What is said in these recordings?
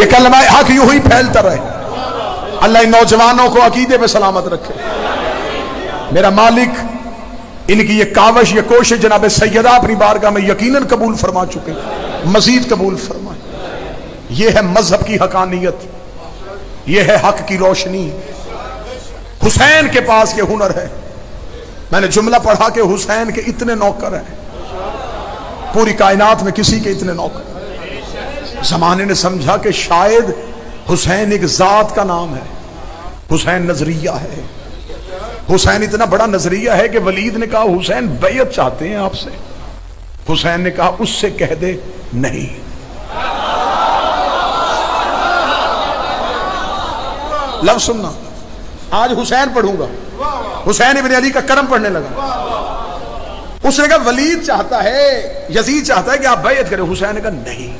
یہ کلمہ حق یوں ہی پھیلتا رہے. اللہ ان نوجوانوں کو عقیدے پہ سلامت رکھے. میرا مالک ان کی یہ کاوش، یہ کوشش جناب سیدہ اپنی بارگاہ میں یقیناً قبول فرما چکے، مزید قبول فرمائے. یہ ہے مذہب کی حقانیت، یہ ہے حق کی روشنی. حسین کے پاس یہ ہنر ہے. میں نے جملہ پڑھا کہ حسین کے اتنے نوکر ہیں، پوری کائنات میں کسی کے اتنے نوکر. زمانے نے سمجھا کہ شاید حسین ایک ذات کا نام ہے، حسین نظریہ ہے. حسین اتنا بڑا نظریہ ہے کہ ولید نے کہا حسین بیعت چاہتے ہیں آپ سے. حسین نے کہا اس سے کہہ دے نہیں. لفظ سننا، آج حسین پڑھوں گا، حسین ابن علی کا کرم پڑھنے لگا. اس نے کہا ولید چاہتا ہے، یزید چاہتا ہے کہ آپ بیعت کریں. حسین نے کہا نہیں.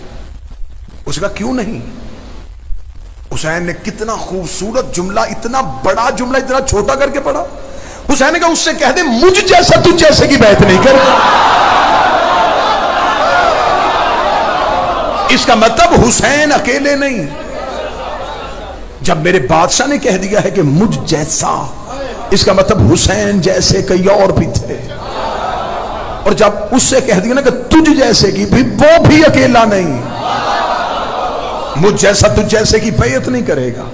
اس نے کہا کیوں نہیں؟ حسین نے کتنا خوبصورت جملہ، اتنا بڑا جملہ اتنا چھوٹا کر کے پڑھا. حسین نے کہا اس سے کہہ دے مجھ جیسا تجھ جیسے کی بیعت نہیں کرے. اس کا مطلب حسین اکیلے نہیں. جب میرے بادشاہ نے کہہ دیا ہے کہ مجھ جیسا، اس کا مطلب حسین جیسے کئی اور بھی تھے. اور جب اس سے کہہ دیا نا کہ تجھ جیسے کی بھی، وہ بھی اکیلا نہیں، مجھ جیسا تجھ جیسے کی بیعت نہیں کرے گا.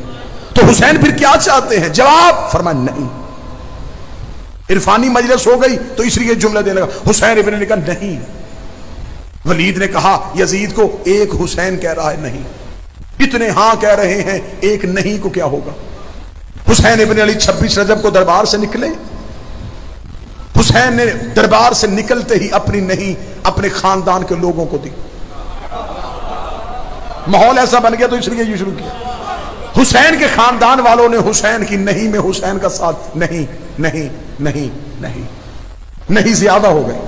تو حسین پھر کیا چاہتے ہیں؟ جواب فرمایا نہیں. عرفانی مجلس ہو گئی تو اس لیے جملہ دینے لگا. حسین ابن نے کہا نہیں. ولید نے کہا یزید کو ایک حسین کہہ رہا ہے نہیں، اتنے ہاں کہہ رہے ہیں، ایک نہیں کو کیا ہوگا؟ حسین ابن علی 26 رجب کو دربار سے نکلے. حسین نے دربار سے نکلتے ہی اپنی نہیں اپنے خاندان کے لوگوں کو دی. ماحول ایسا بن گیا تو اس لیے یہ شروع کیا. حسین کے خاندان والوں نے حسین کی نہیں میں حسین کا ساتھ، نہیں نہیں نہیں نہیں نہیں زیادہ ہو گئے.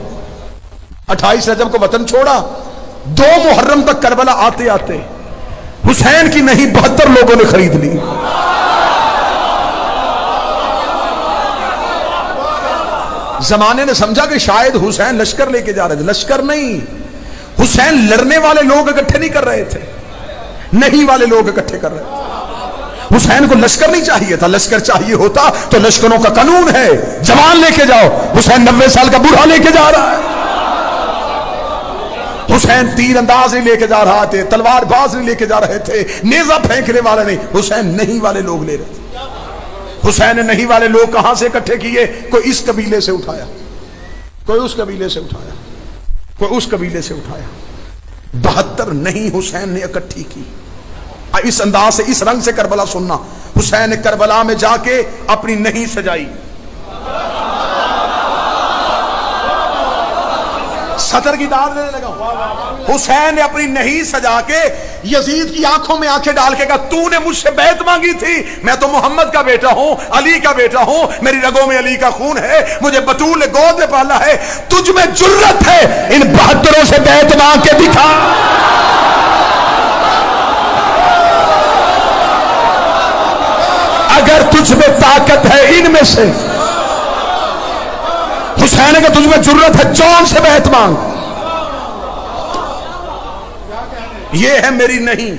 28 رجب کو وطن چھوڑا، 2 محرم تک کربلا آتے آتے حسین کی نہیں 72 لوگوں نے خرید لی. زمانے نے سمجھا کہ شاید حسین لشکر لے کے جا رہے تھے. لشکر نہیں، حسین لڑنے والے لوگ اکٹھے نہیں کر رہے تھے، نہیں والے لوگ اکٹھے کر رہے تھے. حسین کو لشکر نہیں چاہیے تھا. لشکر چاہیے ہوتا تو لشکروں کا قانون ہے جوان لے کے جاؤ. حسین 90 سال کا بوڑھا لے کے جا رہا ہے. حسین تیر انداز نہیں لے کے جا رہا تھے، تلوار باز نہیں لے کے جا رہے تھے، نیزہ پھینکنے والے نہیں. حسین نہیں والے لوگ لے رہے تھے. حسین نے نہیں والے لوگ کہاں سے اکٹھے کیے؟ کوئی اس قبیلے سے اٹھایا، کوئی اس قبیلے سے اٹھایا، کوئی اس قبیلے سے اٹھایا. 72 نہیں حسین نے اکٹھی کی. اس انداز سے، اس رنگ سے کربلا سننا. حسین نے کربلا میں جا کے اپنی نہیں سجائی، صدر کی داد دینے لگا. حسین نے اپنی نہیں سجا کے یزید کی آنکھوں میں آنکھیں ڈال کے کہا تو نے مجھ سے بیعت مانگی تھی، میں تو محمد کا بیٹا ہوں، علی کا بیٹا ہوں، میری رگوں میں علی کا خون ہے، مجھے بطول نے گود میں پالا ہے، تجھ میں جرت ہے ان 72 سے بیعت مانگ کے دکھا. اگر تجھ میں طاقت ہے ان میں سے، حسین نے کہا تجھ میں جرت ہے، جون سے بیعت مانگ. یہ ہے میری نہیں.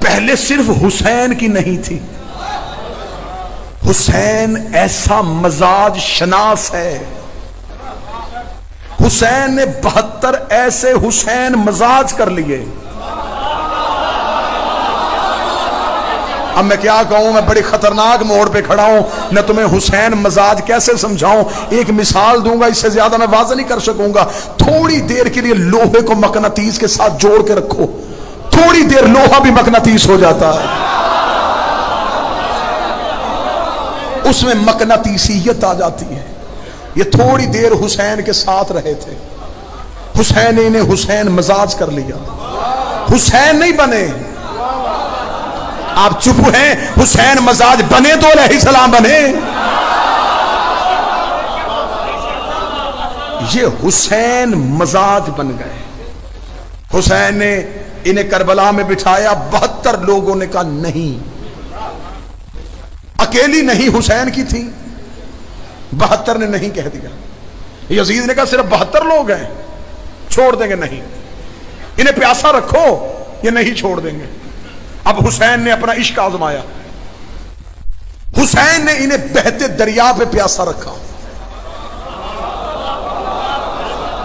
پہلے صرف حسین کی نہیں تھی. حسین ایسا مزاج شناس ہے. حسین نے 72 ایسے حسین مزاج کر لیے. اب میں کیا کہوں، میں بڑی خطرناک موڑ پہ کھڑا ہوں، میں تمہیں حسین مزاج کیسے سمجھاؤں. ایک مثال دوں گا، اس سے زیادہ میں واضح نہیں کر سکوں گا. تھوڑی دیر کے لیے لوہے کو مقناطیس کے ساتھ جوڑ کے رکھو، تھوڑی دیر لوہا بھی مقناطیس ہو جاتا ہے. اس میں مقناطیسیت آ جاتی ہے. یہ تھوڑی دیر حسین کے ساتھ رہے تھے، حسین نے حسین مزاج کر لیا. حسین نہیں بنے، آپ چپ ہیں. حسین مزاج بنے تو علیہ السلام بنے. یہ حسین مزاج بن گئے. حسین نے انہیں کربلا میں بٹھایا. 72 لوگوں نے کہا نہیں. اکیلی نہیں حسین کی تھی، 72 نے نہیں کہہ دیا. یزید نے کہا صرف 72 لوگ ہیں، چھوڑ دیں گے نہیں. انہیں پیاسا رکھو. یہ نہیں چھوڑ دیں گے. اب حسین نے اپنا عشق آزمایا. حسین نے انہیں بہتے دریا پہ پیاسا رکھا.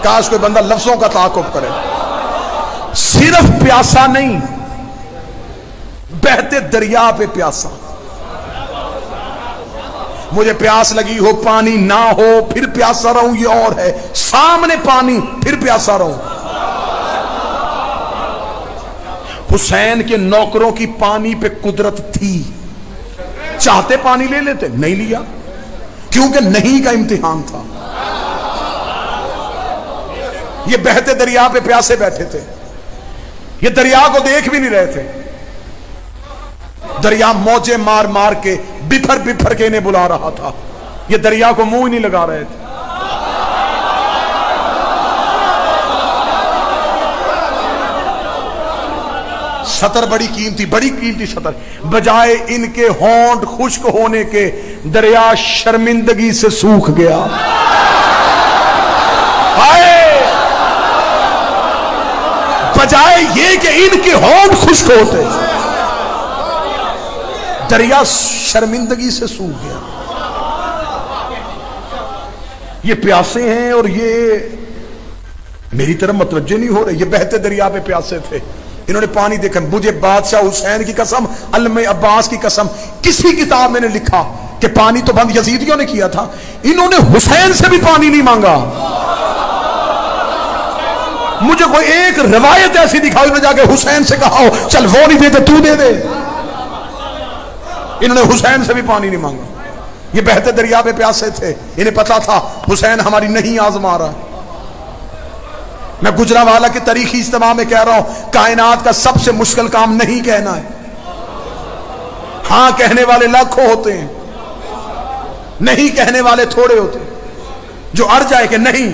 کاش کوئی بندہ لفظوں کا تعاقب کرے. صرف پیاسا نہیں، بہتے دریا پہ پیاسا. مجھے پیاس لگی ہو، پانی نہ ہو، پھر پیاسا رہوں، یہ اور ہے. سامنے پانی، پھر پیاسا رہوں. حسین کے نوکروں کی پانی پہ قدرت تھی. چاہتے پانی لے لیتے، نہیں لیا، کیونکہ نہیں کا امتحان تھا. یہ بہتے دریا پہ پیاسے بیٹھے تھے. یہ دریا کو دیکھ بھی نہیں رہے تھے. دریا موجے مار مار کے، بپھر بپھر کے انہیں بلا رہا تھا. یہ دریا کو منہ ہی نہیں لگا رہے تھے. سطر بڑی قیمتی سطر. بجائے ان کے ہونٹ خشک ہونے کے، دریا شرمندگی سے سوکھ گیا. بجائے یہ کہ ان کے ہونٹ خشک ہوتے، دریا شرمندگی سے سوکھ گیا. یہ پیاسے ہیں اور یہ میری طرف متوجہ نہیں ہو رہے. یہ بہتے دریا پہ پیاسے تھے. انہوں نے پانی دیکھا. مجھے بادشاہ حسین کی قسم، علم عباس کی قسم، کسی کتاب میں نے لکھا کہ پانی تو بند یزیدیوں نے کیا تھا، انہوں نے حسین سے بھی پانی نہیں مانگا. مجھے کوئی ایک روایت ایسی دکھاؤ انہوں نے جا کے حسین سے کہا ہو چل وہ نہیں دیتے تو دے دے. انہوں نے حسین سے بھی پانی نہیں مانگا. یہ بہتے دریا پہ پیاسے تھے. انہیں پتا تھا حسین ہماری نہیں آزما رہا. میں گجرانوالہ کے تاریخی اجتماع میں کہہ رہا ہوں، کائنات کا سب سے مشکل کام نہیں کہنا ہے. ہاں کہنے والے لاکھوں ہوتے ہیں، نہیں کہنے والے تھوڑے ہوتے ہیں. جو اڑ جائے کہ نہیں.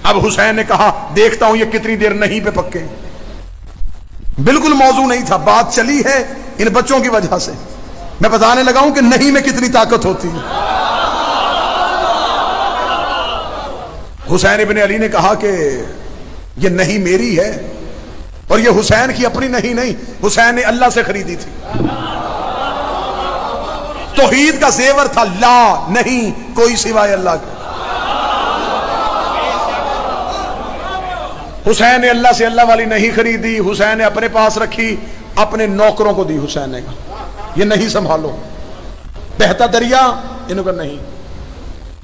اب حسین نے کہا دیکھتا ہوں یہ کتنی دیر نہیں پہ پکے. بالکل موضوع نہیں تھا، بات چلی ہے ان بچوں کی وجہ سے. میں بتانے لگا ہوں کہ نہیں میں کتنی طاقت ہوتی ہے. حسین ابن علی نے کہا کہ یہ نہیں میری ہے، اور یہ حسین کی اپنی نہیں، حسین نے اللہ سے خریدی تھی. توحید کا زیور تھا، لا نہیں کوئی سوائے اللہ کے. حسین نے اللہ سے اللہ والی نہیں خریدی. حسین نے اپنے پاس رکھی، اپنے نوکروں کو دی. حسین نے کہا یہ نہیں سنبھالو. بہتا دریا، انہوں نے کہا نہیں.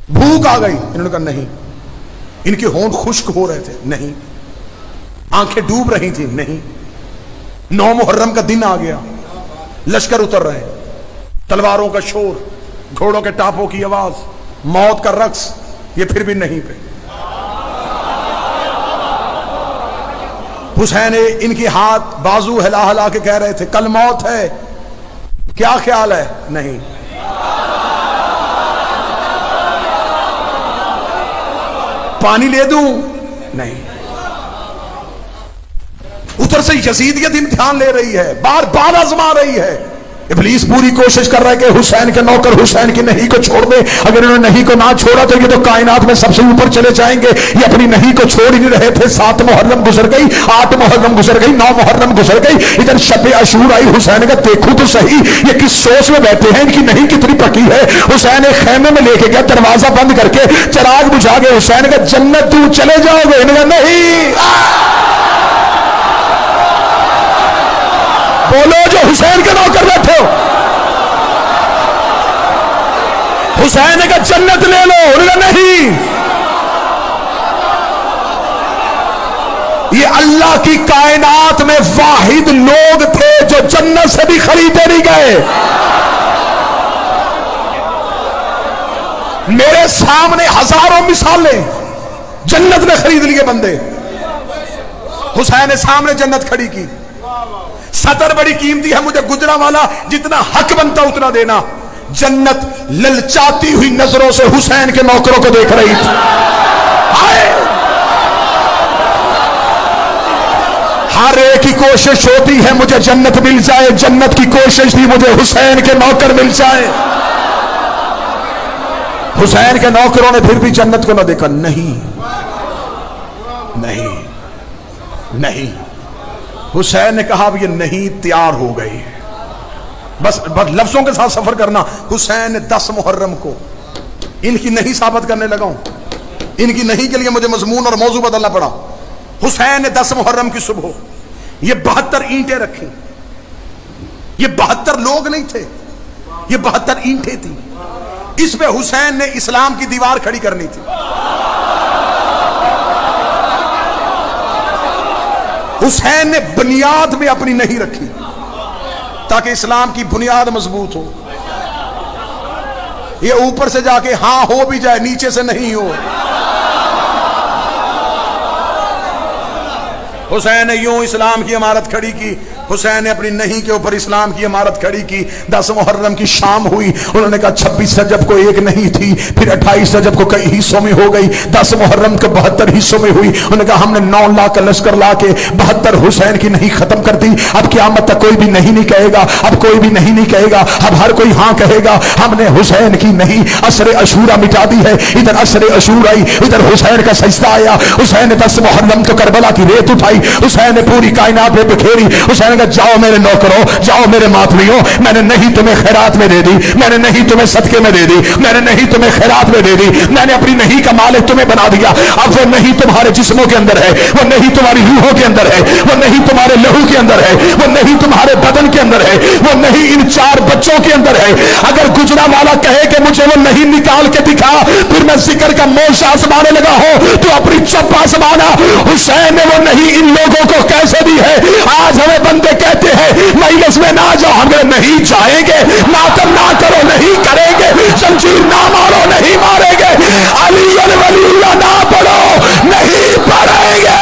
بھوک آ گئی، انہوں نے کہا نہیں. ان کے ہونٹ خشک ہو رہے تھے، نہیں. آنکھیں ڈوب رہی تھی، نہیں. 9 محرم کا دن آ گیا، لشکر اتر رہے، تلواروں کا شور، گھوڑوں کے ٹاپوں کی آواز، موت کا رقص. یہ پھر بھی نہیں پہ. حسین ان کی ہاتھ بازو ہلا ہلا کے کہہ رہے تھے کل موت ہے، کیا خیال ہے؟ نہیں. پانی لے دوں؟ نہیں. ادھر سے یزیدیت امتحان لے رہی ہے، بار بار آزما رہی ہے. ابلیس پوری کوشش کر رہا ہے کہ حسین کے نوکر حسین کی نہیں کو چھوڑ دے. اگر انہوں نے نہیں کو نہ چھوڑا تو یہ تو کائنات میں سب سے اوپر چلے جائیں گے. یہ اپنی نہیں کو چھوڑ ہی نہیں رہے تھے. 7 محرم گزر گئی، 8 محرم گزر گئی، 9 محرم گزر گئی. ادھر شب عاشور آئی. حسین کا دیکھو تو صحیح یہ کس سوچ میں بیٹھے ہیں، ان کی نہیں کتنی پکی ہے. حسین ایک خیمے میں لے کے گیا، دروازہ بند کر کے چراغ بجھا گئے. حسین کا جنت تو چلے جاؤ گے؟ انہوں نے کہا نہیں. بولو جو حسین کے نوکر بیٹھے ہو. حسین کا جنت لے لو، انہوں نے کہا نہیں. یہ اللہ کی کائنات میں واحد لوگ تھے جو جنت سے بھی خریدے نہیں گئے. میرے سامنے ہزاروں مثالیں جنت میں خرید لیے بندے. حسین نے سامنے جنت کھڑی کی. سطر بڑی قیمتی ہے، مجھے گجرانوالہ جتنا حق بنتا اتنا دینا. جنت للچاتی ہوئی نظروں سے حسین کے نوکروں کو دیکھ رہی تھی. ہر ایک کی کوشش ہوتی ہے مجھے جنت مل جائے. جنت کی کوشش تھی مجھے حسین کے نوکر مل جائے. حسین کے نوکروں نے پھر بھی جنت کو نہ دیکھا. نہیں نہیں نہیں. حسین نے کہا اب یہ نہیں تیار ہو گئی. بس لفظوں کے ساتھ سفر کرنا. حسین نے 10 محرم کو ان کی نہیں ثابت کرنے لگا ہوں, ان کی نہیں کے لیے مجھے مضمون اور موضوع بدلنا پڑا. حسین نے 10 محرم کی صبح یہ 72 اینٹیں رکھی. یہ 72 لوگ نہیں تھے, یہ 72 اینٹیں تھی. اس پہ حسین نے اسلام کی دیوار کھڑی کرنی تھی. حسین نے بنیاد میں اپنی نہیں رکھی تاکہ اسلام کی بنیاد مضبوط ہو. یہ اوپر سے جا کے ہاں ہو بھی جائے, نیچے سے نہیں ہو. حسین نے یوں اسلام کی عمارت کھڑی کی. حسین نے اپنی نہیں کے اوپر اسلام کی عمارت کھڑی کی. 10 محرم کی شام ہوئی. انہوں نے کہا 26 رجب کو ایک نہیں تھی, پھر 28 رجب کو کئی حصوں میں ہو گئی, 10 محرم کو 72 حصوں میں ہوئی. انہوں نے کہا ہم نے 9 لاکھ کا لشکر لا کے 72 حسین کی نہیں ختم کر دی. اب قیامت تک کوئی بھی نہیں کہے گا, اب کوئی بھی نہیں کہے گا, اب ہر کوئی ہاں کہے گا. ہم نے حسین کی نہیں عصر عاشورہ مٹا دی ہے. ادھر عصر عاشورہ آئی, ادھر حسین کا سجدہ آیا. حسین نے 10 محرم کو کربلا کی ریت اٹھائی. حسین نے پوری کائنات میں بکھیری. حسین نے کہا جاؤ میرے نوکروں, جاؤ میرے ماتمیوں, میں نے نہیں تمہیں خیرات میں دے دی, میں نے نہیں تمہیں صدقے میں دے دی, میں نے نہیں تمہیں خیرات میں دے دی, میں نے اپنی نہیں کا مالک تمہیں بنا دیا. اب وہ نہیں تمہارے جسموں کے اندر ہے, وہ نہیں تمہاری روحوں کے اندر ہے, وہ نہیں تمہارے لہو کے اندر ہے, وہ نہیں تمہارے بدن کے اندر ہے, وہ نہیں ان 4 بچوں کے اندر ہے. اگر گجرانوالہ کہے کہ مجھے وہ نہیں نکال کے دکھا, پھر میں ذکر کا موش آسمانے لگا ہوں تو اپنی چپ آسمانا. حسین نے وہ نہیں ان لوگوں کو کیسے دی ہے. آج ہمیں بندے کہتے ہیں مجلس میں نہ جاؤ, ہم نہیں جائیں گے. ماتم نہ کرو, نہیں کریں گے. زنجیر نہ مارو, نہیں ماریں گے. علی ولی اللہ نہ پڑھو, نہیں پڑھیں گے.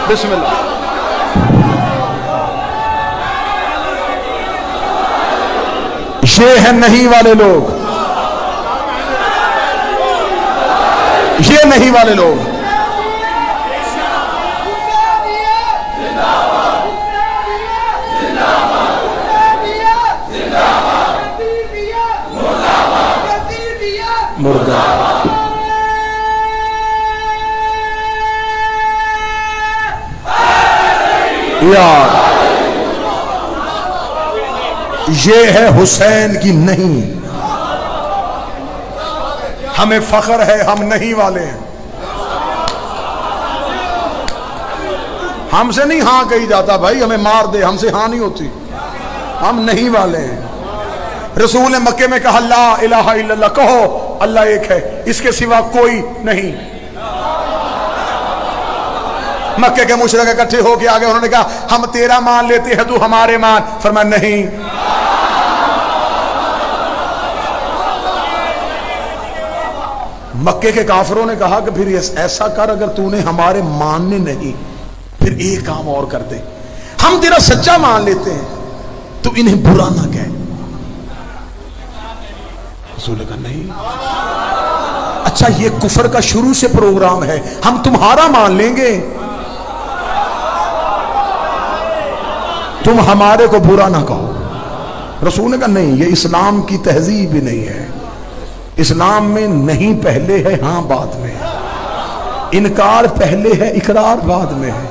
بسم اللہ. یہ ہیں نہیں والے لوگ, یہ نہیں والے لوگ. مردہ یار یہ ہے حسین کی نہیں. ہمیں فخر ہے ہم نہیں والے ہیں. ہم سے نہیں ہاں کہی جاتا بھائی, ہمیں مار دے, ہم سے ہاں نہیں ہوتی. ہم نہیں والے ہیں. رسول نے مکے میں کہا لا الہ الا اللہ, کہو اللہ ایک ہے, اس کے سوا کوئی نہیں. مکے کے مشرک اکٹھے ہو کے آگے, انہوں نے کہا ہم تیرا مان لیتے ہیں, تو ہمارے مان. فرمایا نہیں. مکے کے کافروں نے کہا کہ پھر ایسا کر, اگر تو نے ہمارے ماننے نہیں, پھر ایک کام اور کر دے, ہم تیرا سچا مان لیتے ہیں, تو انہیں برا نہ کہے. رسول کا نہیں. اچھا یہ کفر کا شروع سے پروگرام ہے, ہم تمہارا مان لیں گے, تم ہمارے کو برا نہ کہو. رسول نے کہا نہیں, یہ اسلام کی تہذیب بھی نہیں ہے. اسلام میں نہیں پہلے ہے, ہاں بعد میں ہے. انکار پہلے ہے, اقرار بعد میں ہے.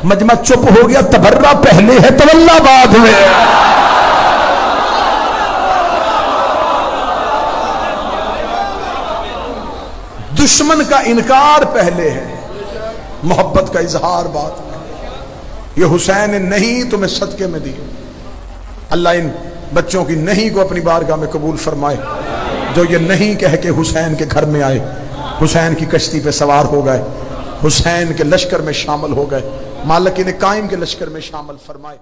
مجمع چپ ہو گیا, تبرہ پہلے ہے, تولا بعد میں ہے. دشمن کا انکار پہلے ہے, محبت کا اظہار بعد میں. یہ حسین نے نہیں تمہیں صدقے میں دی. اللہ ان بچوں کی نہیں کو اپنی بارگاہ میں قبول فرمائے, جو یہ نہیں کہہ کے حسین کے گھر میں آئے, حسین کی کشتی پہ سوار ہو گئے, حسین کے لشکر میں شامل ہو گئے, مالک نے قائم کے لشکر میں شامل فرمائے.